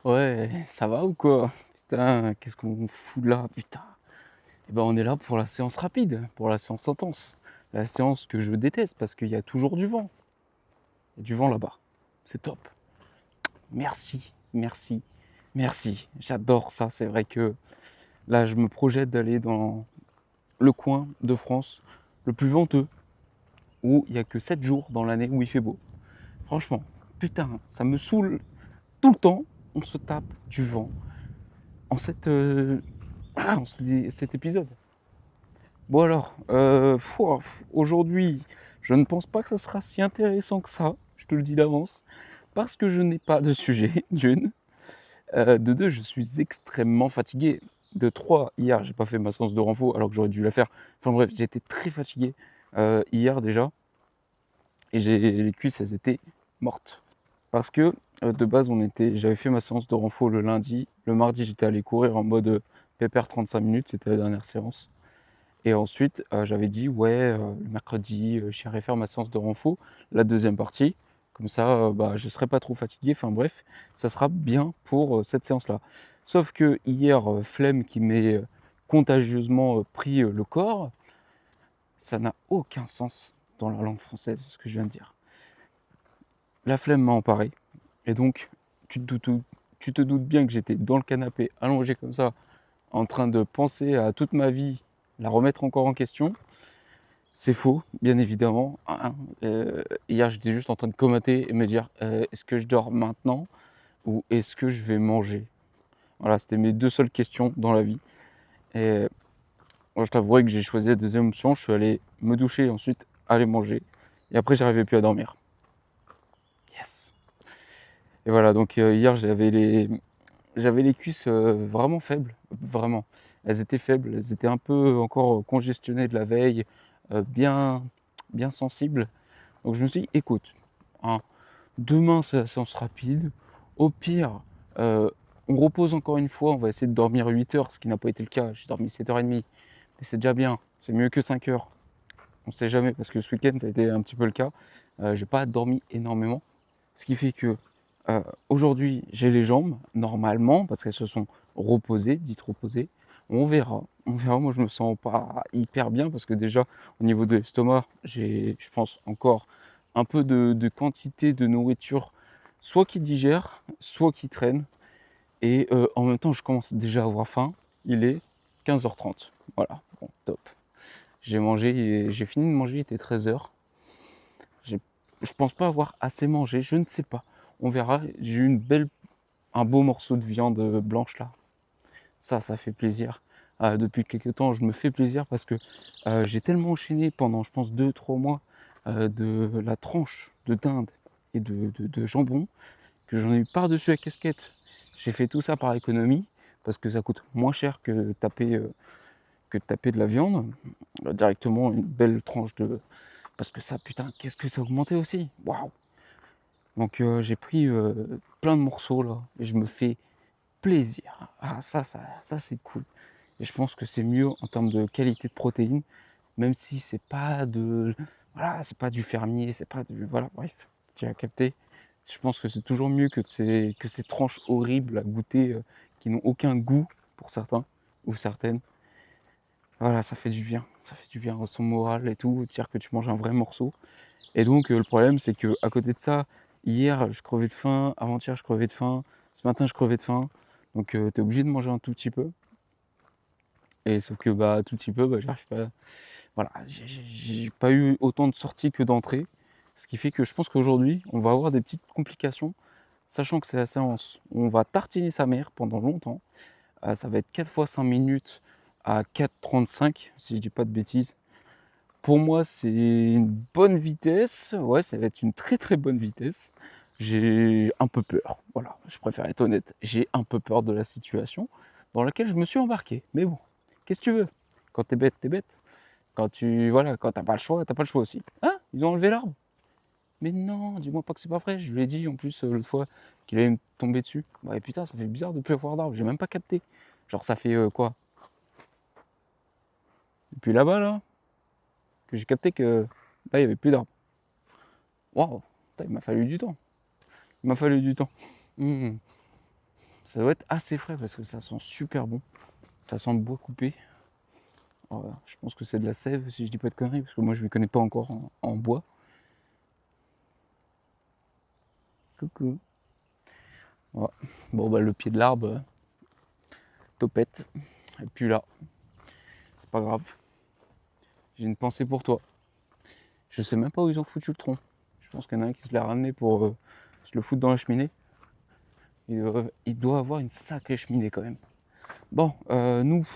Ouais, ça va ou quoi? Putain, qu'est-ce qu'on fout là, putain? Eh ben, on est là pour la séance rapide, pour la séance intense. La séance que je déteste parce qu'il y a toujours du vent. Il y a du vent là-bas. C'est top. Merci, merci, merci. J'adore ça. C'est vrai que là, je me projette d'aller dans le coin de France le plus venteux, où il n'y a que 7 jours dans l'année où il fait beau. Franchement, putain, ça me saoule tout le temps. On se tape du vent en cet épisode. Bon alors, aujourd'hui, je ne pense pas que ça sera si intéressant que ça, je te le dis d'avance, parce que je n'ai pas de sujet, d'une. De deux, je suis extrêmement fatigué. De trois, hier, j'ai pas fait ma séance de renfo alors que j'aurais dû la faire. Enfin bref, j'étais très fatigué hier déjà, et les cuisses, elles étaient mortes. Parce que de base, j'avais fait ma séance de renfo le lundi. Le mardi, j'étais allé courir en mode pépère 35 minutes, c'était la dernière séance. Et ensuite, j'avais dit: «Ouais, le mercredi, j'irai faire ma séance de renfo, la deuxième partie. Comme ça, bah, je serai pas trop fatigué». Enfin bref, ça sera bien pour, cette séance-là. Sauf que hier, flemme qui m'est, contagieusement, pris, le corps, ça n'a aucun sens dans la langue française, ce que je viens de dire. La flemme m'a emparé et donc tu te doutes tu te doutes bien que j'étais dans le canapé, allongé comme ça, en train de penser à toute ma vie, la remettre encore en question. C'est faux, bien évidemment, hein. Hier, j'étais juste en train de comater et me dire: «Est-ce que je dors maintenant ou est-ce que je vais manger?» Voilà, c'était mes 2 seules questions dans la vie et moi, je t'avouerai que j'ai choisi la deuxième option. Je suis allé me doucher et ensuite aller manger et après j'arrivais plus à dormir. Yes, et voilà, donc hier, j'avais les cuisses, vraiment faibles, vraiment. Elles étaient faibles, elles étaient un peu encore congestionnées de la veille, bien sensibles. Donc je me suis dit: «Écoute, hein, demain c'est la séance rapide. Au pire, on repose encore une fois, on va essayer de dormir 8 heures», ce qui n'a pas été le cas. J'ai dormi 7h30, mais c'est déjà bien. C'est mieux que 5 heures. On sait jamais parce que ce week-end ça a été un petit peu le cas. J'ai pas dormi énormément, ce qui fait que, aujourd'hui j'ai les jambes normalement parce qu'elles se sont reposées, dites reposées. On verra. Moi je me sens pas hyper bien parce que déjà au niveau de l'estomac, j'ai, je pense, encore un peu de quantité de nourriture, soit qui digère, soit qui traîne et en même temps je commence déjà à avoir faim. Il est 15h30. Voilà, bon top. J'ai fini de manger, il était 13h. J'ai Je pense pas avoir assez mangé, je ne sais pas. On verra. J'ai eu un beau morceau de viande, blanche là. Ça fait plaisir. Depuis quelque temps, je me fais plaisir parce que, j'ai tellement enchaîné pendant, je pense, 2-3 mois, de la tranche de dinde et de jambon que j'en ai eu par-dessus la casquette. J'ai fait tout ça par économie parce que ça coûte moins cher que de taper de la viande, directement une belle tranche de, parce que ça, putain, qu'est-ce que ça a augmenté aussi. Waouh! Donc j'ai pris, plein de morceaux là et je me fais plaisir. Ah ça c'est cool et je pense que c'est mieux en termes de qualité de protéines, même si c'est pas de, voilà, c'est pas du fermier, c'est pas du, voilà, bref, tu as capté. Je pense que c'est toujours mieux que ces tranches horribles à goûter, qui n'ont aucun goût pour certains ou certaines. Voilà, ça fait du bien à son moral et tout, dire que tu manges un vrai morceau. Et donc le problème, c'est que à côté de ça, hier, je crevais de faim, avant-hier, je crevais de faim, ce matin, je crevais de faim. Donc tu es obligé de manger un tout petit peu et sauf que, bah, tout petit peu, bah, j'arrive pas, voilà, j'ai pas eu autant de sorties que d'entrées. Ce qui fait que je pense qu'aujourd'hui, on va avoir des petites complications, sachant que c'est la séance où on va tartiner sa mère pendant longtemps. Ça va être 4 fois 5 minutes à 4,35 si je dis pas de bêtises. Pour moi, c'est une bonne vitesse. Ouais, ça va être une très, très bonne vitesse. J'ai un peu peur, voilà, je préfère être honnête. J'ai un peu peur de la situation dans laquelle je me suis embarqué. Mais bon, qu'est-ce que tu veux? Quand tu es bête, tu es bête. Quand tu, voilà, quand tu pas le choix, tu pas le choix aussi. Ah, ils ont enlevé l'arbre? Mais non, dis-moi pas que c'est pas vrai. Je lui ai dit en plus, l'autre fois qu'il allait me tomber dessus. Bah putain, ça fait bizarre de plus avoir d'arbre, j'ai même pas capté. Genre ça fait, quoi? Depuis là-bas là, que j'ai capté que là, il y avait plus d'arbres. Waouh! Putain, il m'a fallu du temps. Il m'a fallu du temps. Mmh. Ça doit être assez frais parce que ça sent super bon. Ça sent le bois coupé. Voilà, je pense que c'est de la sève si je dis pas de conneries parce que moi je ne connais pas encore en bois. Coucou. Voilà. Bon bah le pied de l'arbre, topette. Et puis là, c'est pas grave. J'ai une pensée pour toi. Je sais même pas où ils ont foutu le tronc. Je pense qu'il y en a un qui se l'a ramené pour se le foutre dans la cheminée. Il doit avoir une sacrée cheminée quand même. Bon, nous,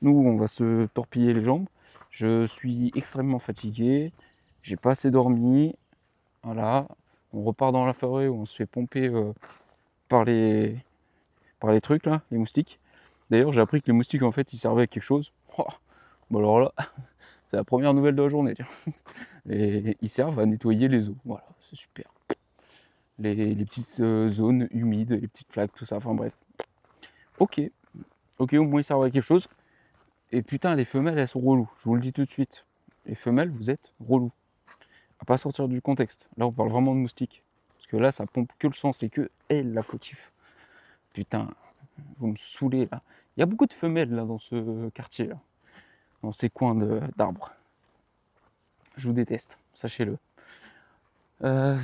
on va se torpiller les jambes. Je suis extrêmement fatigué. J'ai pas assez dormi. Voilà. On repart dans la forêt où on se fait pomper par les trucs là, les moustiques. D'ailleurs, j'ai appris que les moustiques en fait, ils servaient à quelque chose. Oh, bon alors là, c'est la première nouvelle de la journée. Tiens. Et ils servent à nettoyer les eaux. Voilà, c'est super. Les petites zones humides, les petites flaques, tout ça. Enfin bref. Ok, au moins ils servent à quelque chose. Et putain, les femelles, elles sont reloues. Je vous le dis tout de suite. Les femelles, vous êtes relous. À pas sortir du contexte. Là, on parle vraiment de moustiques. Parce que là, ça pompe que le sang. C'est que elle, la fautif. Putain, vous me saoulez là. Il y a beaucoup de femelles là dans ce quartier là. Dans ces coins d'arbres. Je vous déteste, sachez-le. Ouais.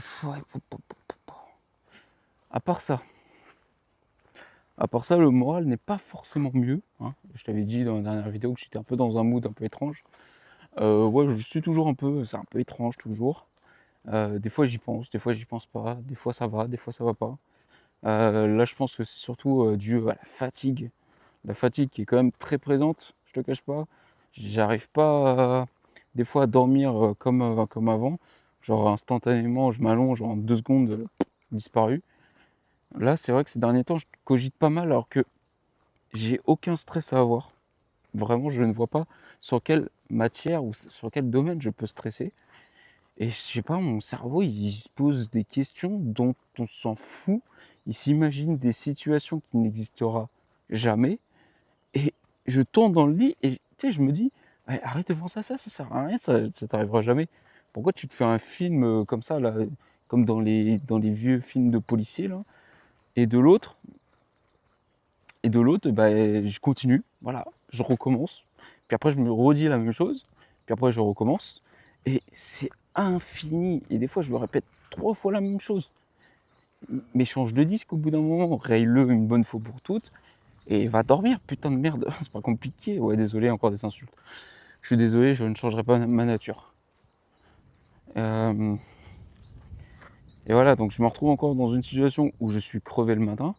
À part ça, le moral n'est pas forcément mieux. Hein. Je t'avais dit dans la dernière vidéo que j'étais un peu dans un mood un peu étrange. Ouais, je suis toujours c'est un peu étrange toujours. Des fois j'y pense, des fois j'y pense pas, des fois ça va, des fois ça va pas. Là je pense que c'est surtout dû à la fatigue qui est quand même très présente, je te cache pas. J'arrive pas des fois à dormir comme avant, genre instantanément je m'allonge en 2 secondes, disparu. Là c'est vrai que ces derniers temps je cogite pas mal alors que j'ai aucun stress à avoir. Vraiment je ne vois pas sur quelle matière ou sur quel domaine je peux stresser. Et je sais pas, mon cerveau, il se pose des questions dont on s'en fout. Il s'imagine des situations qui n'existera jamais. Et je tourne dans le lit et tu sais, je me dis, «Ouais, arrête de penser à ça, ça sert à rien, ça t'arrivera jamais. Pourquoi tu te fais un film comme ça, là, comme dans les vieux films de policiers, là?» Et de l'autre, bah, je continue, voilà, je recommence. Puis après, je me redis la même chose. Puis après, je recommence. Et c'est infini. Et des fois, je me répète 3 fois la même chose. Mais change de disque au bout d'un moment, raye-le une bonne fois pour toutes. Et va dormir, putain de merde. C'est pas compliqué. Ouais, désolé, encore des insultes. Je suis désolé, je ne changerai pas ma nature. Et voilà, donc je me retrouve encore dans une situation où je suis crevé le matin.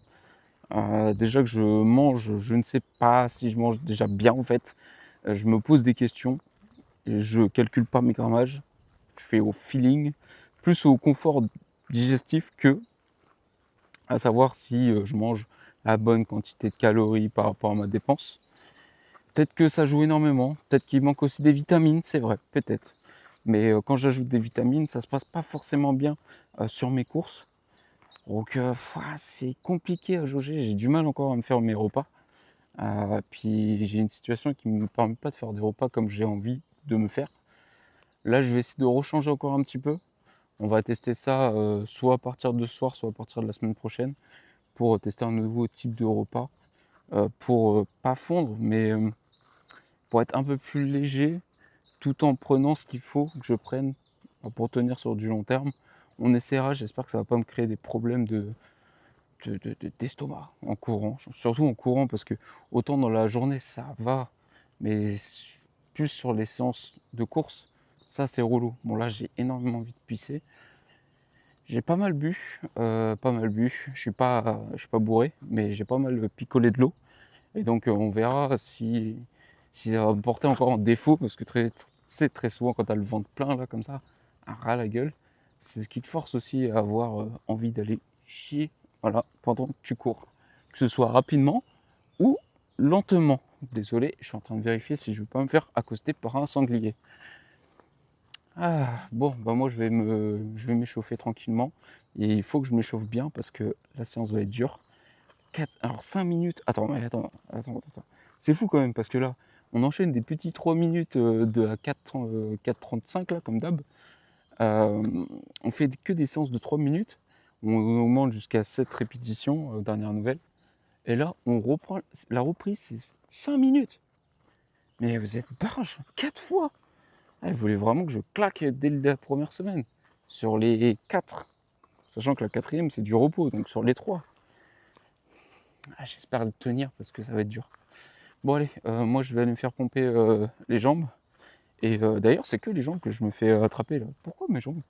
Déjà que je mange, je ne sais pas si je mange déjà bien en fait. Je me pose des questions. Et je calcule pas mes grammages. Je fais au feeling, plus au confort digestif que à savoir si je mange la bonne quantité de calories par rapport à ma dépense. Peut-être que ça joue énormément, peut-être qu'il manque aussi des vitamines, c'est vrai, peut-être. Mais quand j'ajoute des vitamines, ça se passe pas forcément bien sur mes courses. Donc c'est compliqué à jauger, j'ai du mal encore à me faire mes repas. Puis j'ai une situation qui ne me permet pas de faire des repas comme j'ai envie de me faire. Là, je vais essayer de rechanger encore un petit peu. On va tester ça soit à partir de ce soir, soit à partir de la semaine prochaine pour tester un nouveau type de repas. Pour pas fondre, mais pour être un peu plus léger, tout en prenant ce qu'il faut que je prenne pour tenir sur du long terme. On essaiera, j'espère que ça va pas me créer des problèmes d'estomac en courant, surtout en courant parce que autant dans la journée ça va, mais plus sur les séances de course, ça c'est relou. Bon là j'ai énormément envie de pisser. J'ai pas mal bu, je suis pas bourré, mais j'ai pas mal picolé de l'eau. Et donc on verra si ça va me porter encore en défaut, parce que très souvent quand tu as le ventre plein là comme ça, un ras la gueule, c'est ce qui te force aussi à avoir envie d'aller chier, voilà, pendant que tu cours. Que ce soit rapidement ou lentement. Désolé, je suis en train de vérifier si je ne veux pas me faire accoster par un sanglier. Ah, bon, bah moi je vais m'échauffer tranquillement. Et il faut que je m'échauffe bien parce que la séance va être dure. Alors 5 minutes. Attends. C'est fou quand même parce que là, on enchaîne des petits 3 minutes à 4,35 là, comme d'hab. On fait que des séances de 3 minutes. On augmente jusqu'à 7 répétitions, dernière nouvelle. Et là, on reprend. La reprise, c'est 5 minutes. Mais vous êtes barge, 4 fois. Ah, elle voulait vraiment que je claque dès la première semaine. Sur les 4. Sachant que la quatrième, c'est du repos, donc sur les 3. Ah, j'espère le tenir parce que ça va être dur. Bon, allez, moi je vais aller me faire pomper les jambes. Et d'ailleurs, c'est que les jambes que je me fais attraper là. Pourquoi mes jambes?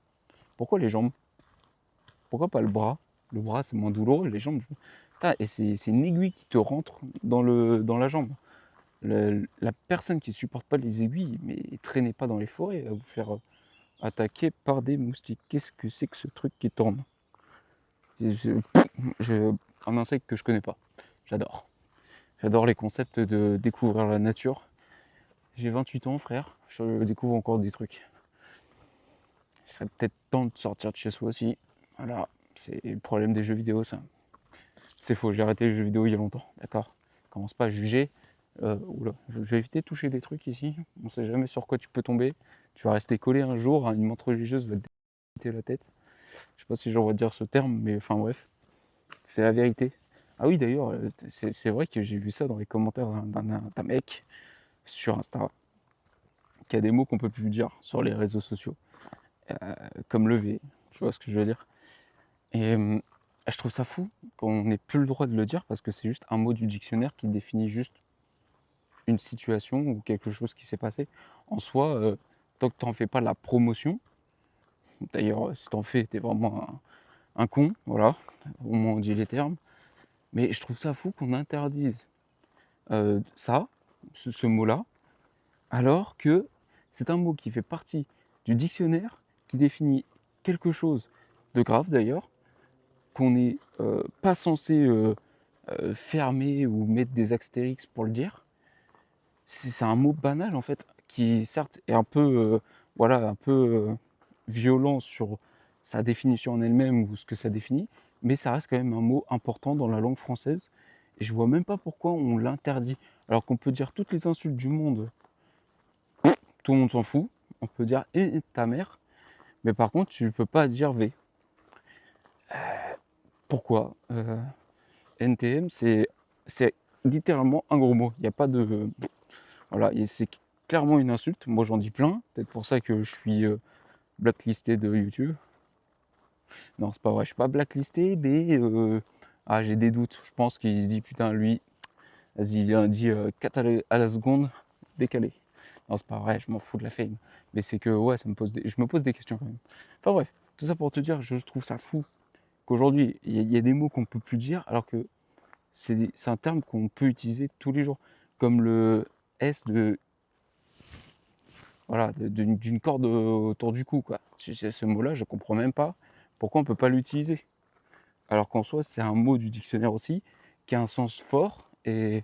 Pourquoi les jambes? Pourquoi pas le bras? Le bras, c'est moins douloureux, les jambes. Putain, et c'est une aiguille qui te rentre dans la jambe. La personne qui supporte pas les aiguilles, mais traînez pas dans les forêts à vous faire attaquer par des moustiques. Qu'est-ce que c'est que ce truc qui tourne? Je- un insecte que je connais pas. J'adore. J'adore les concepts de découvrir la nature. J'ai 28 ans, frère. Je découvre encore des trucs. Il serait peut-être temps de sortir de chez soi aussi. Voilà, c'est le problème des jeux vidéo, ça. C'est faux, j'ai arrêté les jeux vidéo il y a longtemps, d'accord? Commence pas à juger. Oula, je vais éviter de toucher des trucs ici. On sait jamais sur quoi tu peux tomber. Tu vas rester collé un jour, une montre religieuse va te dégoûter la tête. Je sais pas si j'aurais dire ce terme, mais enfin bref, c'est la vérité. Ah oui, d'ailleurs, c'est vrai que j'ai vu ça dans les commentaires d'un mec sur Insta, qui a des mots qu'on peut plus dire sur les réseaux sociaux, comme lever, tu vois ce que je veux dire. Et je trouve ça fou qu'on n'ait plus le droit de le dire parce que c'est juste un mot du dictionnaire qui définit juste une situation ou quelque chose qui s'est passé. En soi, tant que tu n'en fais pas la promotion, d'ailleurs, si t'en fais, t'es vraiment un con, voilà, au moins on dit les termes. Mais je trouve ça fou qu'on interdise ça, ce mot-là, alors que c'est un mot qui fait partie du dictionnaire, qui définit quelque chose de grave d'ailleurs, qu'on n'est pas censé fermer ou mettre des astérix pour le dire. C'est un mot banal en fait, qui certes est un peu, voilà, un peu violent sur sa définition en elle-même ou ce que ça définit, mais ça reste quand même un mot important dans la langue française. Et je vois même pas pourquoi on l'interdit. Alors qu'on peut dire toutes les insultes du monde, tout le monde s'en fout. On peut dire et ta mère, mais par contre tu peux pas dire V. Pourquoi NTM, c'est littéralement un gros mot. Il n'y a pas de. Voilà, et c'est clairement une insulte. Moi, j'en dis plein. Peut-être pour ça que je suis blacklisté de YouTube. Non, c'est pas vrai. Je suis pas blacklisté, mais j'ai des doutes. Je pense qu'il se dit putain, lui, vas-y, il a dit 4 à la seconde, décalé. Non, c'est pas vrai. Je m'en fous de la fame. Mais c'est que ouais, je me pose des questions quand même. Enfin bref, tout ça pour te dire, je trouve ça fou qu'aujourd'hui, il y a des mots qu'on peut plus dire, alors que c'est un terme qu'on peut utiliser tous les jours, comme le S de voilà, d'une corde autour du cou, quoi. Ce mot-là, je comprends même pas pourquoi on peut pas l'utiliser. Alors qu'en soi, c'est un mot du dictionnaire aussi, qui a un sens fort et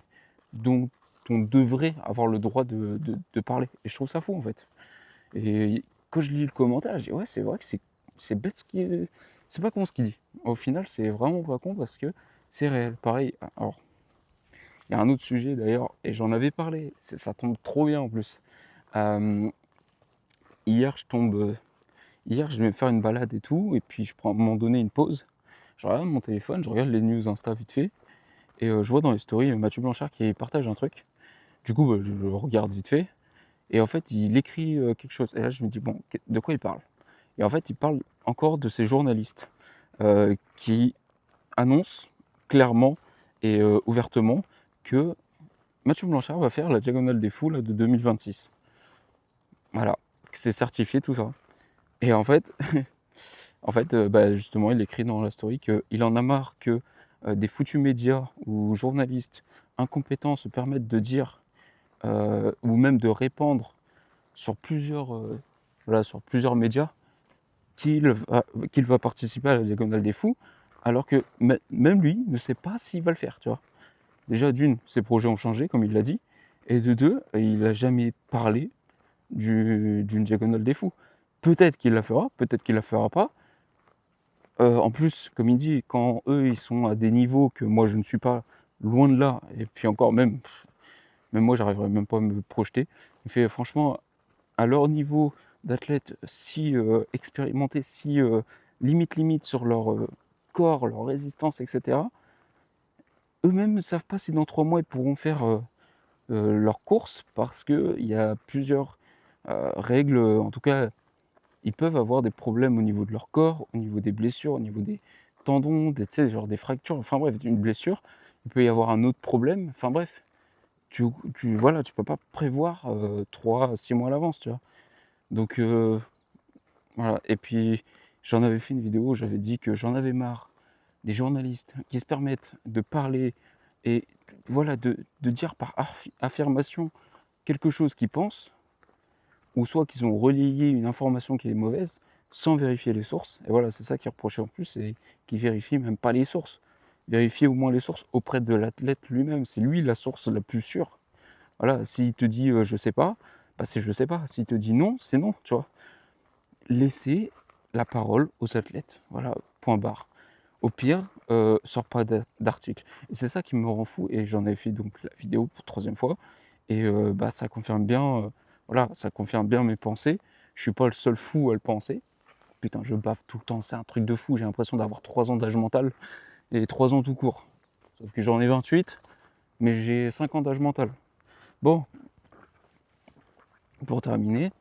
dont on devrait avoir le droit de parler. Et je trouve ça fou, en fait. Et quand je lis le commentaire, je dis, ouais, c'est vrai que c'est bête ce qui est. C'est pas con ce qu'il dit. Au final, c'est vraiment pas con parce que c'est réel. Pareil, alors, il y a un autre sujet d'ailleurs, et j'en avais parlé, ça tombe trop bien en plus. Euh, hier, hier, je vais faire une balade et tout, et puis je prends à un moment donné une pause. Je regarde mon téléphone, je regarde les news Insta vite fait, et je vois dans les stories Mathieu Blanchard qui partage un truc. Du coup, je regarde vite fait, et en fait, il écrit quelque chose. Et là, je me dis, bon, de quoi il parle? Et en fait, il parle encore de ces journalistes qui annoncent clairement et ouvertement que Mathieu Blanchard va faire la Diagonale des Fous là, de 2026. Voilà, c'est certifié tout ça. Et en fait, justement, il écrit dans la story qu'il en a marre que des foutus médias ou journalistes incompétents se permettent de dire ou même de répandre sur voilà, sur plusieurs médias qu'il va participer à la Diagonale des Fous, alors que même lui ne sait pas s'il va le faire, tu vois. Déjà, d'une, ses projets ont changé, comme il l'a dit, et de deux, il n'a jamais parlé d'une Diagonale des Fous. Peut-être qu'il la fera, peut-être qu'il la fera pas. En plus, comme il dit, quand eux, ils sont à des niveaux que moi, je ne suis pas, loin de là, et puis encore même moi, j'arriverai même pas à me projeter. Il fait franchement, à leur niveau d'athlète si expérimenté, si limite sur leur corps, leur résistance, etc., eux-mêmes ne savent pas si dans 3 mois ils pourront faire leurs courses parce qu'il y a plusieurs règles. En tout cas, ils peuvent avoir des problèmes au niveau de leur corps, au niveau des blessures, au niveau des tendons, tu sais, genre des fractures. Enfin bref, une blessure, il peut y avoir un autre problème. Enfin bref, tu, voilà, tu peux pas prévoir 3 à 6 mois à l'avance, tu vois. Donc voilà. Et puis j'en avais fait une vidéo où j'avais dit que j'en avais marre des journalistes qui se permettent de parler et voilà, de dire par affirmation quelque chose qu'ils pensent, ou soit qu'ils ont relayé une information qui est mauvaise sans vérifier les sources. Et voilà, c'est ça qui est reproché en plus, c'est qu'ils vérifient même pas les sources. Vérifier au moins les sources auprès de l'athlète lui-même. C'est lui la source la plus sûre. Voilà, s'il te dit je sais pas, bah c'est je sais pas. S'il te dit non, c'est non, tu vois. Laissez la parole aux athlètes. Voilà, point barre. Au pire, sors pas d'article. Et c'est ça qui me rend fou. Et j'en ai fait donc la vidéo pour 3e fois. Et bah, ça confirme bien, voilà, ça confirme bien mes pensées. Je suis pas le seul fou à le penser. Putain, je baffe tout le temps, c'est un truc de fou. J'ai l'impression d'avoir 3 ans d'âge mental et 3 ans tout court. Sauf que j'en ai 28, mais j'ai 5 ans d'âge mental. Bon, pour terminer,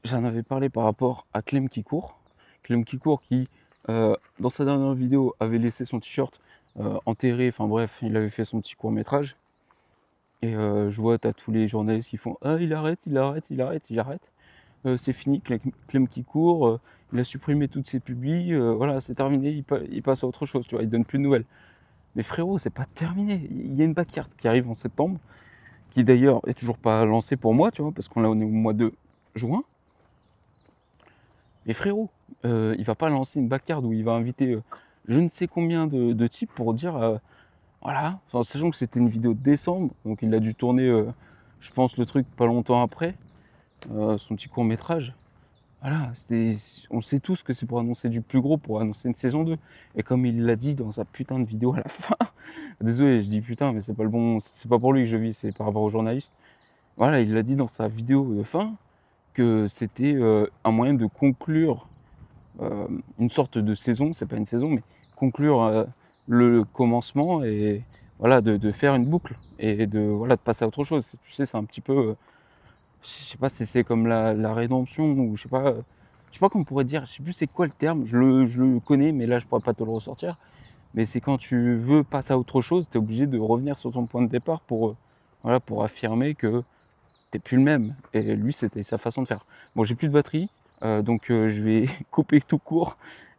j'en avais parlé par rapport à Clem qui court. Clem qui court qui, dans sa dernière vidéo, avait laissé son t-shirt enterré. Enfin bref, il avait fait son petit court-métrage. Et je vois, t'as tous les journalistes qui font « Ah, il arrête, il arrête, il arrête, il arrête. C'est fini, Clem qui court, il a supprimé toutes ses pubs, voilà, c'est terminé, il passe à autre chose, tu vois, il donne plus de nouvelles. » Mais frérot, c'est pas terminé. Il y a une backyard qui arrive en septembre, qui d'ailleurs est toujours pas lancée pour moi, tu vois, parce qu'on est au mois de juin. Mais frérot, il va pas lancer une backyard où il va inviter je ne sais combien de types pour dire voilà, en sachant que c'était une vidéo de décembre, donc il a dû tourner, je pense, le truc pas longtemps après, son petit court métrage. Voilà, on sait tous que c'est pour annoncer du plus gros, pour annoncer une saison 2. Et comme il l'a dit dans sa putain de vidéo à la fin, désolé, je dis putain, mais c'est pas le bon, c'est pas pour lui que je vis, c'est par rapport aux journalistes. Voilà, il l'a dit dans sa vidéo de fin que c'était un moyen de conclure une sorte de saison, c'est pas une saison, mais conclure le commencement et voilà, de faire une boucle et voilà, de passer à autre chose. Tu sais, c'est un petit peu, je sais pas si c'est comme la rédemption ou je sais pas comment on pourrait dire, je sais plus c'est quoi le terme, je le connais, mais là je pourrais pas te le ressortir. Mais c'est quand tu veux passer à autre chose, tu es obligé de revenir sur ton point de départ voilà, pour affirmer que t'es plus le même. Et lui, c'était sa façon de faire. Bon, j'ai plus de batterie, donc je vais couper tout court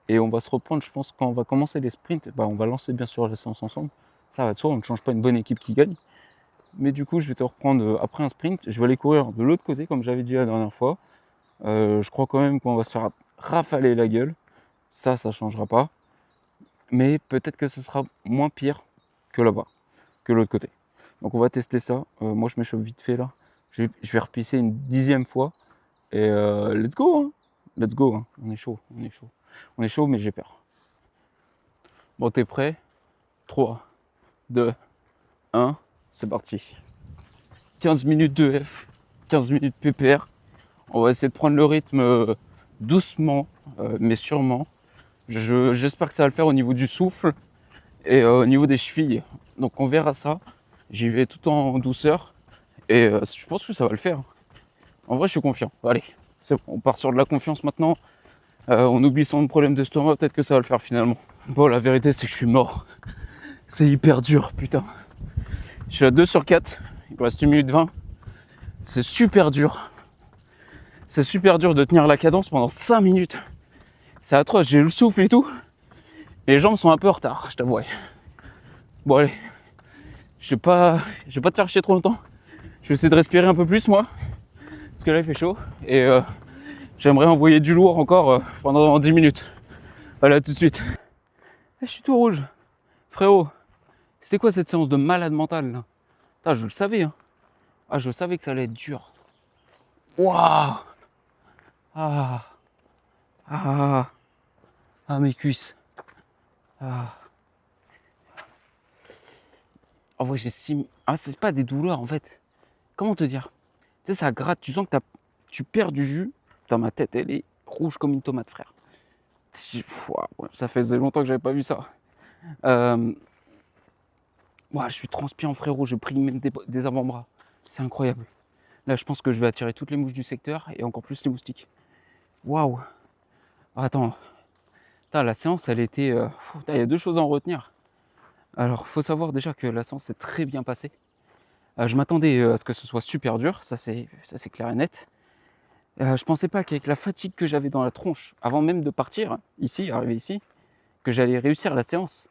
et on va se reprendre. Je pense quand on va commencer les sprints, bah, on va lancer bien sûr la séance ensemble. Ça va de soi, on ne change pas une bonne équipe qui gagne. Mais du coup, je vais te reprendre après un sprint. Je vais aller courir de l'autre côté, comme j'avais dit la dernière fois. Je crois quand même qu'on va se faire rafaler la gueule. Ça changera pas. Mais peut-être que ce sera moins pire que là-bas, que l'autre côté. Donc on va tester ça. Moi, je m'échauffe vite fait là. Je vais repisser une 10e fois. Et let's go, hein. Let's go, hein. On est chaud, on est chaud. On est chaud, mais j'ai peur. Bon, t'es prêt? 3, 2, 1, c'est parti. 15 minutes de F, 15 minutes PPR. On va essayer de prendre le rythme doucement, mais sûrement. J'espère que ça va le faire au niveau du souffle et au niveau des chevilles. Donc on verra ça. J'y vais tout en douceur et je pense que ça va le faire. En vrai, je suis confiant. Allez, c'est bon, on part sur de la confiance maintenant. On oublie son problème d'estomac, peut-être que ça va le faire finalement. Bon, la vérité, c'est que je suis mort. C'est hyper dur, putain. Je suis à 2 sur 4. Il me reste 1 minute 20. C'est super dur. C'est super dur de tenir la cadence pendant 5 minutes. C'est atroce, j'ai le souffle et tout. Et les jambes sont un peu en retard, je t'avoue. Bon, allez. Je vais pas te faire chier trop longtemps. Je vais essayer de respirer un peu plus, moi. Parce que là, il fait chaud. Et j'aimerais envoyer du lourd encore pendant 10 minutes. Voilà, tout de suite. Je suis tout rouge. Frérot, c'était quoi cette séance de malade mental là? Putain, je le savais, hein. Ah, je savais que ça allait être dur. Waouh! Ah! Ah! Ah, mes cuisses. Ah! En vrai, j'ai 6... Ah, c'est pas des douleurs en fait. Comment te dire? Tu sais, ça gratte, tu sens que tu perds du jus. Putain, ma tête, elle est rouge comme une tomate, frère. Ça faisait longtemps que j'avais pas vu ça. Ouah, je suis transpirant, frérot, j'ai pris même des avant-bras. C'est incroyable. Là, je pense que je vais attirer toutes les mouches du secteur et encore plus les moustiques. Waouh! Attends, putain, la séance, elle était. Putain, il y a deux choses à en retenir. Alors, faut savoir déjà que la séance s'est très bien passée. Je m'attendais à ce que ce soit super dur, ça c'est clair et net. Je pensais pas qu'avec la fatigue que j'avais dans la tronche, avant même de partir, ici, arriver ici, que j'allais réussir la séance.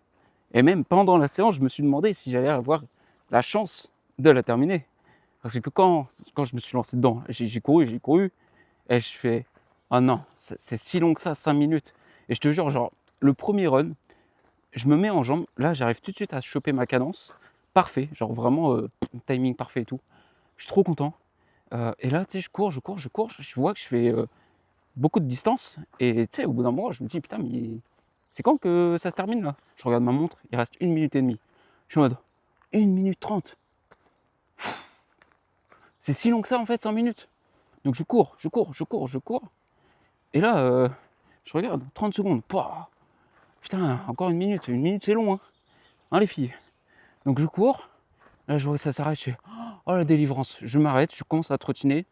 Et même pendant la séance, je me suis demandé si j'allais avoir la chance de la terminer. Parce que quand je me suis lancé dedans, j'ai couru, et je fais ah non, c'est si long que ça, 5 minutes. Et je te jure, genre, le premier run, je me mets en jambe, là j'arrive tout de suite à choper ma cadence, parfait, genre vraiment timing parfait et tout. Je suis trop content. Et là, tu sais, je cours, je vois que je fais beaucoup de distance. Et tu sais, au bout d'un moment, je me dis putain, mais c'est quand que ça se termine là? Je regarde ma montre, il reste 1 minute et demie. Je suis en mode 1 minute 30. C'est si long que ça en fait, 5 minutes. Donc je cours. Et là, je regarde, 30 secondes. Pouah, putain, encore 1 minute. 1 minute, c'est long, hein, les filles. Donc je cours. Là, je vois que ça s'arrête. Je fais oh la délivrance. Je m'arrête, je commence à trottiner.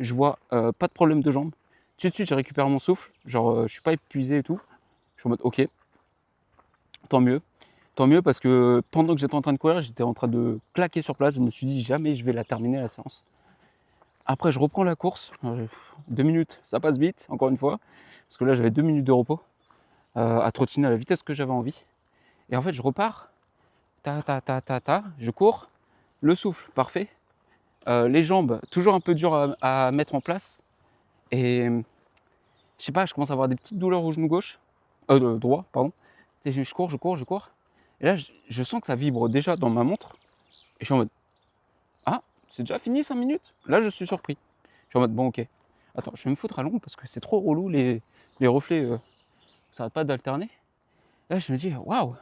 Je vois pas de problème de jambes. Tout de suite, je récupère mon souffle. Genre, je suis pas épuisé et tout. Je suis en mode ok, tant mieux. Tant mieux parce que pendant que j'étais en train de courir, j'étais en train de claquer sur place. Je me suis dit jamais je vais la terminer la séance. Après, je reprends la course. 2 minutes, ça passe vite, encore une fois. Parce que là, j'avais 2 minutes de repos à trottiner à la vitesse que j'avais envie. Et en fait, je repars. Je cours. Le souffle, parfait. Les jambes, toujours un peu dur à mettre en place. Et je sais pas, je commence à avoir des petites douleurs au genou gauche. Droit, pardon. Et je cours. Et là, je sens que ça vibre déjà dans ma montre. Et je suis en mode ah, c'est déjà fini 5 minutes? Là, je suis surpris. Je suis en mode bon, ok. Attends, je vais me foutre à l'ombre parce que c'est trop relou les reflets. Ça n'arrête pas d'alterner. Là, je me dis waouh,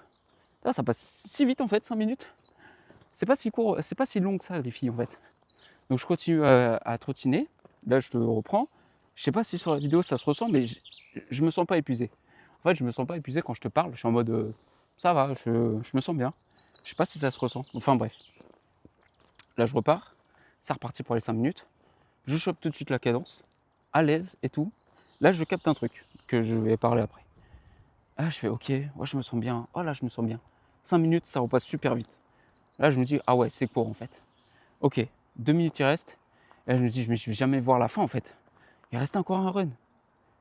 ça passe si vite en fait, 5 minutes. C'est pas si court, c'est pas si long que ça, les filles en fait. Donc je continue à trottiner. Là, je te reprends. Je sais pas si sur la vidéo ça se ressent, mais je me sens pas épuisé. En fait, je me sens pas épuisé quand je te parle. Je suis en mode ça va, je me sens bien. Je sais pas si ça se ressent. Enfin bref. Là, je repars. C'est reparti pour les 5 minutes. Je chope tout de suite la cadence, à l'aise et tout. Là, je capte un truc que je vais parler après. Ah, je fais ok, ouais, je me sens bien. Oh là, je me sens bien. 5 minutes, ça repasse super vite. Là, je me dis, ah ouais, c'est court en fait. Ok, 2 minutes il reste. Et là, je me dis, je ne vais jamais voir la fin en fait. Il reste encore un run.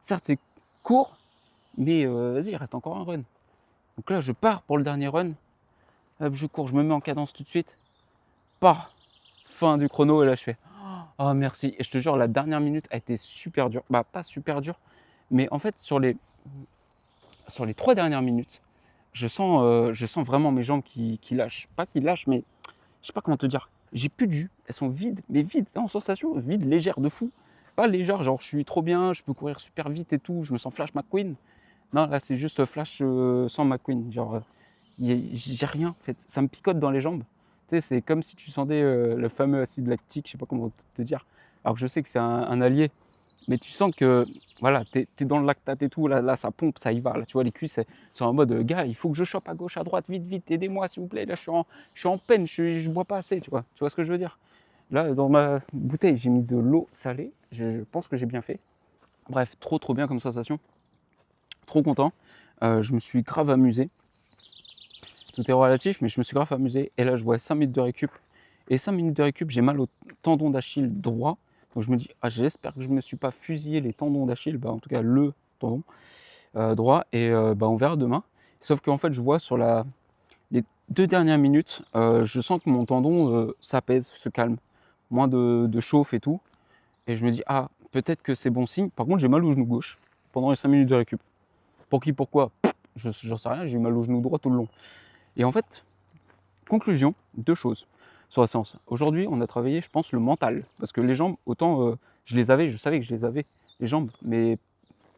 Certes, c'est court, mais vas-y, il reste encore un run. Donc là, je pars pour le dernier run. Hop, je cours, je me mets en cadence tout de suite. Pars, fin du chrono. Et là, je fais, oh merci. Et je te jure, la dernière minute a été super dure. Bah, pas super dure, mais en fait, sur les 3 dernières minutes, je sens vraiment mes jambes qui lâchent. Pas qui lâchent, mais je sais pas comment te dire. J'ai plus de jus. Elles sont vides, mais vides, en sensation, vides, légères de fou. Pas légères, genre je suis trop bien, je peux courir super vite et tout, je me sens Flash McQueen. Non, là c'est juste Flash sans McQueen. Genre, j'ai rien en fait. Ça me picote dans les jambes. Tu sais, c'est comme si tu sentais le fameux acide lactique, je sais pas comment te dire. Alors que je sais que c'est un allié, mais tu sens que voilà, tu es dans le lactate et tout, là ça pompe, ça y va. Là, tu vois, les cuisses sont en mode gars, il faut que je chope à gauche, à droite, vite, aidez-moi s'il vous plaît. Là, je suis en peine, je bois pas assez, tu vois. Tu vois ce que je veux dire? Là, dans ma bouteille, j'ai mis de l'eau salée. Je pense que j'ai bien fait. Bref, trop bien comme sensation. Trop content. Je me suis grave amusé. Tout est relatif, mais je me suis grave amusé. Et là, je vois 5 minutes de récup. Et 5 minutes de récup, j'ai mal au tendon d'Achille droit. Donc je me dis, ah, j'espère que je ne me suis pas fusillé les tendons d'Achille. Bah, en tout cas, le tendon droit. Et bah, on verra demain. Sauf qu'en fait, je vois sur les 2 dernières minutes, je sens que mon tendon s'apaise, se calme. Moins de chauffe et tout. Et je me dis, ah, peut-être que c'est bon signe. Par contre, j'ai mal au genou gauche pendant les 5 minutes de récup. Pour qui, pourquoi? J'en sais rien, j'ai eu mal au genou droit tout le long. Et en fait, conclusion, 2 choses sur la séance. Aujourd'hui, on a travaillé, je pense, le mental. Parce que les jambes, autant je les avais, je savais que je les avais, les jambes, mais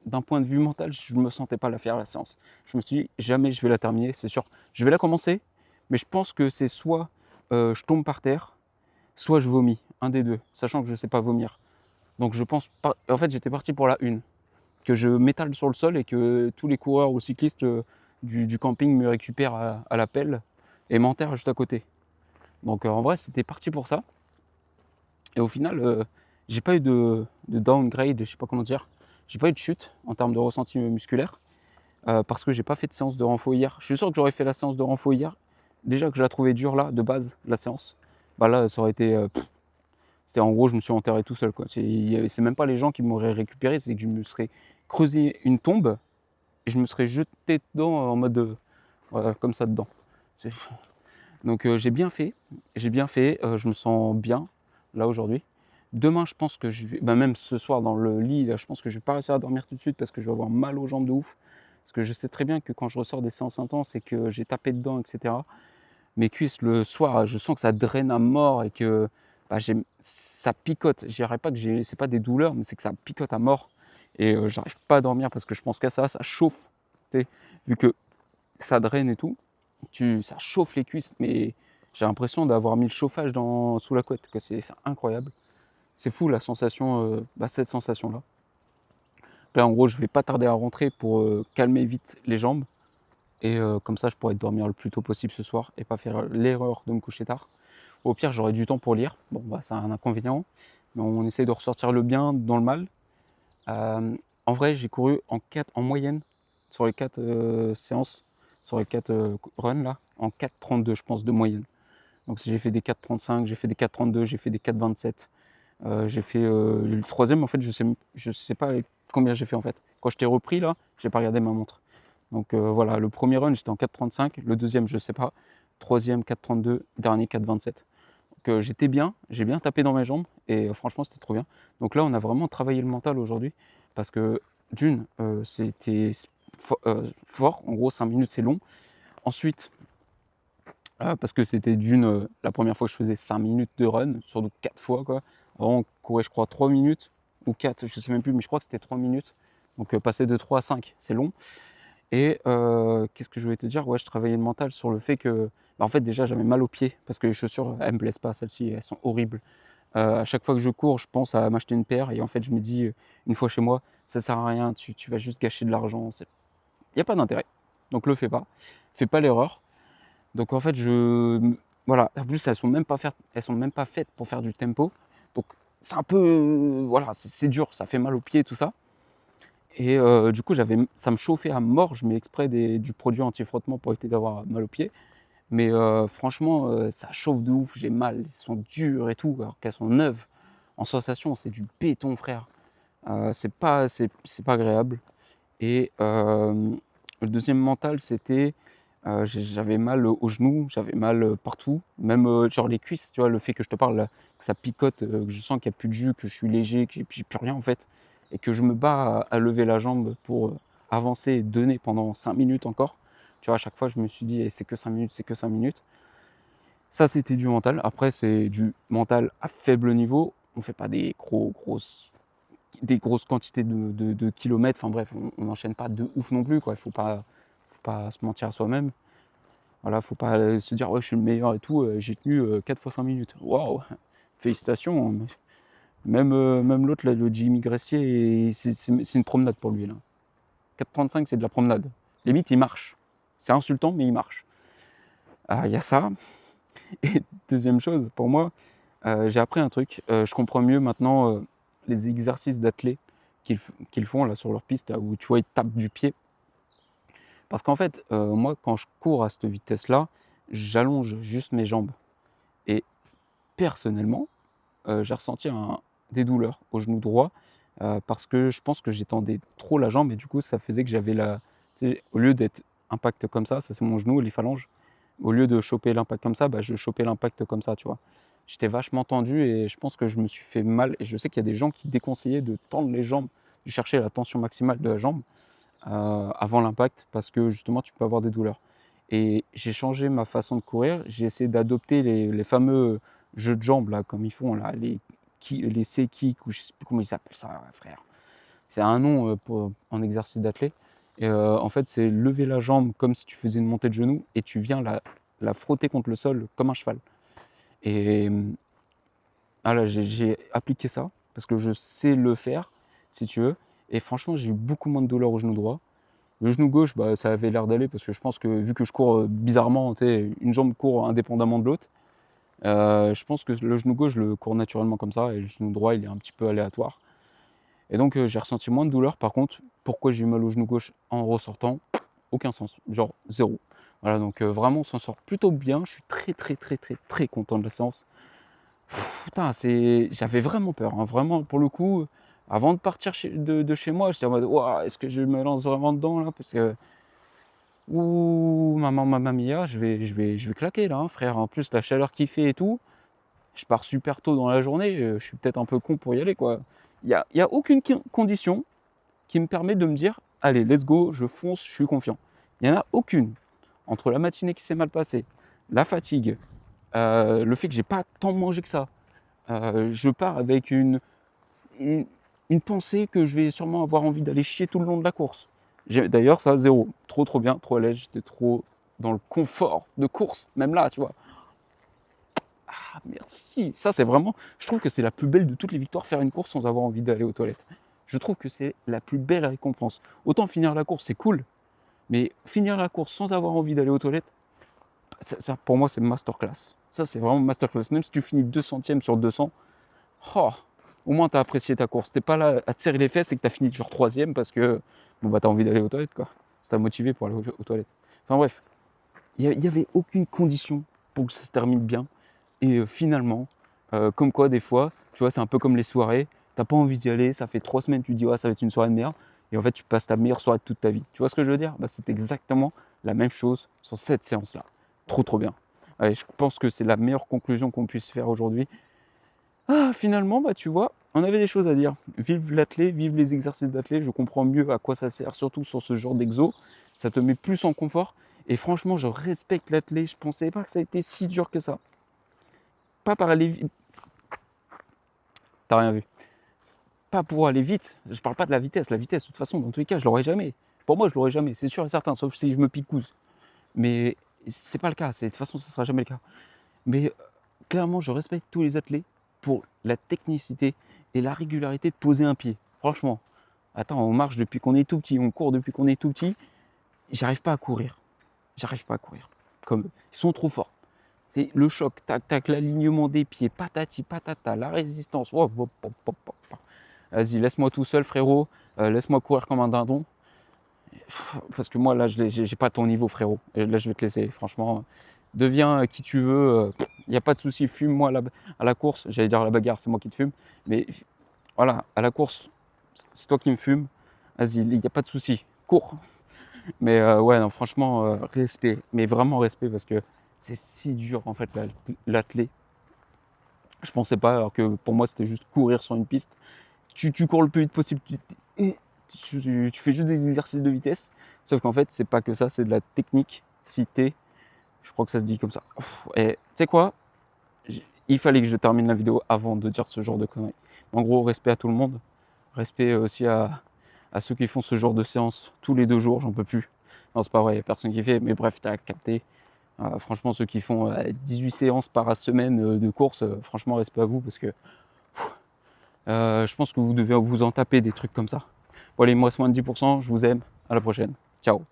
d'un point de vue mental, je ne me sentais pas la faire la séance. Je me suis dit, jamais je vais la terminer, c'est sûr. Je vais la commencer, mais je pense que c'est soit je tombe par terre, soit je vomis, un des deux, sachant que je ne sais pas vomir. Donc je pense pas. En fait, j'étais parti pour la une, que je m'étale sur le sol et que tous les coureurs ou cyclistes du camping me récupèrent à la pelle et mon terre juste à côté. Donc en vrai, c'était parti pour ça. Et au final, j'ai pas eu de downgrade, je sais pas comment dire. J'ai pas eu de chute en termes de ressenti musculaire parce que j'ai pas fait de séance de renfo hier. Je suis sûr que j'aurais fait la séance de renfo hier. Déjà que je la trouvais dure là, de base, la séance. Bah là, ça aurait été. C'est en gros, je me suis enterré tout seul, quoi. C'est même pas les gens qui m'auraient récupéré, c'est que je me serais creusé une tombe et je me serais jeté dedans en mode voilà, comme ça dedans. C'est- Donc j'ai bien fait, je me sens bien là aujourd'hui. Demain, je pense que je vais, bah, même ce soir dans le lit, là, je pense que je vais pas réussir à dormir tout de suite parce que je vais avoir mal aux jambes de ouf. Parce que je sais très bien que quand je ressors des séances intenses et que j'ai tapé dedans, etc., mes cuisses le soir, je sens que ça draine à mort et que bah, ça picote. Je dirais pas que c'est pas des douleurs, mais c'est que ça picote à mort. Et j'arrive pas à dormir parce que je pense qu'à ça chauffe. Tu sais, vu que ça draine et tout, ça chauffe les cuisses, mais j'ai l'impression d'avoir mis le chauffage sous la couette, que c'est incroyable. C'est fou la sensation, cette sensation-là. Là, en gros, je vais pas tarder à rentrer pour calmer vite les jambes. Et comme ça, je pourrais dormir le plus tôt possible ce soir et pas faire l'erreur de me coucher tard. Au pire, j'aurai du temps pour lire. Bon, bah, c'est un inconvénient, mais on essaie de ressortir le bien dans le mal. En vrai, j'ai couru en moyenne sur les 4 séances, sur les 4 runs là, en 4,32 je pense de moyenne. Donc si j'ai fait des 4,35, j'ai fait des 4,32, j'ai fait des 4,27. J'ai fait le troisième, en fait, je sais pas combien j'ai fait en fait. Quand je t'ai repris là, j'ai pas regardé ma montre. Donc voilà, le premier run j'étais en 4,35, le deuxième je sais pas, troisième 4,32, dernier 4,27. Donc j'étais bien, j'ai bien tapé dans mes jambes et franchement c'était trop bien. Donc là on a vraiment travaillé le mental aujourd'hui parce que d'une, c'était fort, en gros 5 minutes c'est long. Ensuite, parce que c'était la première fois que je faisais 5 minutes de run, surtout 4 fois quoi. Avant on courait je crois 3 minutes ou 4, je sais même plus, mais je crois que c'était 3 minutes. Donc passer de 3 à 5, c'est long. Et qu'est-ce que je voulais te dire? Ouais, je travaillais le mental sur le fait que, bah, en fait, déjà, j'avais mal aux pieds parce que les chaussures, elles me plaisent pas, celles-ci, elles sont horribles. À chaque fois que je cours, je pense à m'acheter une paire et en fait, je me dis, une fois chez moi: «Ça sert à rien, tu vas juste gâcher de l'argent, il y a pas d'intérêt». Donc le fais pas, fais pas l'erreur. Donc en fait, voilà, en plus, elles sont même pas faites pour faire du tempo. Donc c'est un peu, voilà, c'est dur, ça fait mal aux pieds, tout ça. Et du coup, ça me chauffait à mort. Je mets exprès du produit anti-frottement pour éviter d'avoir mal aux pieds. Mais franchement, ça chauffe de ouf. J'ai mal, elles sont dures et tout, alors qu'elles sont neuves. En sensation, c'est du béton, frère. C'est pas agréable. Et le deuxième mental, c'était, j'avais mal aux genoux, j'avais mal partout, même genre les cuisses, tu vois, le fait que je te parle là, que ça picote, que je sens qu'il n'y a plus de jus, que je suis léger, que j'ai plus rien en fait, et que je me bats à lever la jambe pour avancer et donner pendant 5 minutes encore. Tu vois, à chaque fois, je me suis dit: «Eh, c'est que 5 minutes, c'est que 5 minutes». Ça, c'était du mental. Après, c'est du mental à faible niveau. On fait pas des grosses quantités de kilomètres. Enfin bref, on n'enchaîne pas de ouf non plus, quoi. Faut pas se mentir à soi-même. Voilà, faut pas se dire: «Ouais, je suis le meilleur et tout, j'ai tenu 4 fois 5 minutes». Waouh! Félicitations, hein. Même l'autre là, le Jimmy Gressier, c'est une promenade pour lui là. 4,35 c'est de la promenade. Limite, il marche. C'est insultant, mais il marche. Ah, il y a ça. Et deuxième chose, pour moi, j'ai appris un truc, je comprends mieux maintenant, les exercices d'athlètes qu'ils font là sur leur piste, là où tu vois, ils tapent du pied. Parce qu'en fait, moi quand je cours à cette vitesse-là, j'allonge juste mes jambes et personnellement, j'ai ressenti des douleurs au genou droit, parce que je pense que j'étendais trop la jambe et du coup ça faisait que j'avais tu sais, au lieu d'être impact comme ça c'est mon genou, les phalanges. Au lieu de choper l'impact comme ça, bah, je chopais l'impact comme ça, tu vois? J'étais vachement tendu et je pense que je me suis fait mal et je sais qu'il y a des gens qui déconseillaient de tendre les jambes, de chercher la tension maximale de la jambe, avant l'impact parce que justement tu peux avoir des douleurs. Et j'ai changé ma façon de courir, j'ai essayé d'adopter les fameux jeux de jambes là, comme ils font là, les C-kicks ou je sais plus comment ils s'appellent ça, frère. C'est un nom, en exercice d'athlète et en fait, c'est lever la jambe comme si tu faisais une montée de genou et tu viens la frotter contre le sol comme un cheval. Et voilà, j'ai appliqué ça parce que je sais le faire, si tu veux. Et franchement, j'ai eu beaucoup moins de douleur au genou droit. Le genou gauche, bah, ça avait l'air d'aller parce que je pense que vu que je cours bizarrement, tu sais, une jambe court indépendamment de l'autre, je pense que le genou gauche, je le cours naturellement comme ça et le genou droit, il est un petit peu aléatoire. Et donc, j'ai ressenti moins de douleur. Par contre, pourquoi j'ai eu mal au genou gauche en ressortant? Aucun sens, genre zéro. Voilà, donc vraiment, on s'en sort plutôt bien. Je suis très, très, très, très, très content de la séance. Putain, j'avais vraiment peur, hein, vraiment, pour le coup, avant de partir de chez moi, j'étais en mode, ouah, est-ce que je me lance vraiment dedans là? Parce que, ouh, maman, mamma mia, je vais claquer là, hein, frère. En plus, la chaleur qu'il fait et tout, je pars super tôt dans la journée, je suis peut-être un peu con pour y aller, quoi. Il y a aucune condition qui me permet de me dire, allez, let's go, je fonce, je suis confiant. Il n'y en a aucune. Entre la matinée qui s'est mal passée, la fatigue, le fait que j'ai pas tant mangé que ça, je pars avec une, une pensée que je vais sûrement avoir envie d'aller chier tout le long de la course. D'ailleurs, ça, zéro. Trop, trop bien, trop à l'aise. J'étais trop dans le confort de course, même là, tu vois. Ah, merci. Ça, c'est vraiment. Je trouve que c'est la plus belle de toutes les victoires, faire une course sans avoir envie d'aller aux toilettes. Je trouve que c'est la plus belle récompense. Autant finir la course, c'est cool, mais finir la course sans avoir envie d'aller aux toilettes, ça pour moi, c'est masterclass. Ça, c'est vraiment masterclass. Même si tu finis 200e sur 200, oh, au moins, tu as apprécié ta course. T'es pas là à te serrer les fesses et que tu as fini genre 3e parce que bon, bah, tu as envie d'aller aux toilettes, quoi. Ça t'a motivé pour aller aux toilettes. Enfin bref, il n'y avait aucune condition pour que ça se termine bien. Et finalement, comme quoi, des fois, tu vois, c'est un peu comme les soirées. T'as pas envie d'y aller, ça fait 3 semaines, tu te dis, ouais, ça va être une soirée de merde. Et en fait, tu passes ta meilleure soirée de toute ta vie. Tu vois ce que je veux dire? Bah, c'est exactement la même chose sur cette séance-là. Trop, trop bien. Allez, je pense que c'est la meilleure conclusion qu'on puisse faire aujourd'hui. Ah, finalement, bah, tu vois, on avait des choses à dire. Vive l'athlé, vive les exercices d'athlé. Je comprends mieux à quoi ça sert, surtout sur ce genre d'exo. Ça te met plus en confort. Et franchement, je respecte l'athlé. Je pensais pas que ça a été si dur que ça. Pas par aller vite. T'as rien vu. Pas pour aller vite. Je parle pas de la vitesse. La vitesse, de toute façon, dans tous les cas, je l'aurai jamais. Pour moi, je l'aurai jamais. C'est sûr et certain, sauf si je me picouse. Mais c'est pas le cas. De toute façon, ça sera jamais le cas. Mais clairement, je respecte tous les athlètes pour la technicité et la régularité de poser un pied. Franchement, attends, on marche depuis qu'on est tout petit, on court depuis qu'on est tout petit. J'arrive pas à courir. J'arrive pas à courir. Comme eux. Ils sont trop forts. C'est le choc, tac, tac, l'alignement des pieds, patati, patata, la résistance. Oh, oh, oh, oh, oh, oh. Vas-y, laisse-moi tout seul, frérot. Laisse-moi courir comme un dindon. Parce que moi, là, j'ai pas ton niveau, frérot. Et là, je vais te laisser. Franchement, deviens qui tu veux. Il n'y a pas de souci. Fume-moi à la course. J'allais dire à la bagarre, c'est moi qui te fume. Mais voilà, à la course, c'est toi qui me fumes. Vas-y, il n'y a pas de souci. Cours. Mais ouais, non, franchement, respect. Mais vraiment respect parce que c'est si dur, en fait, l'athlé. Je pensais pas, alors que pour moi, c'était juste courir sur une piste. Tu cours le plus vite possible. Tu fais juste des exercices de vitesse. Sauf qu'en fait, c'est pas que ça, c'est de la technique. Cité, je crois que ça se dit comme ça. Et tu sais quoi? Il fallait que je termine la vidéo avant de dire ce genre de conneries. En gros, respect à tout le monde. Respect aussi à ceux qui font ce genre de séance tous les 2 jours, j'en peux plus. Non, c'est pas vrai, il n'y a personne qui fait, mais bref, t'as capté. Franchement, ceux qui font 18 séances par semaine de course, franchement, respect à vous parce que je pense que vous devez vous en taper des trucs comme ça. Bon, allez, moi, c'est moins de 10%, je vous aime, à la prochaine. Ciao.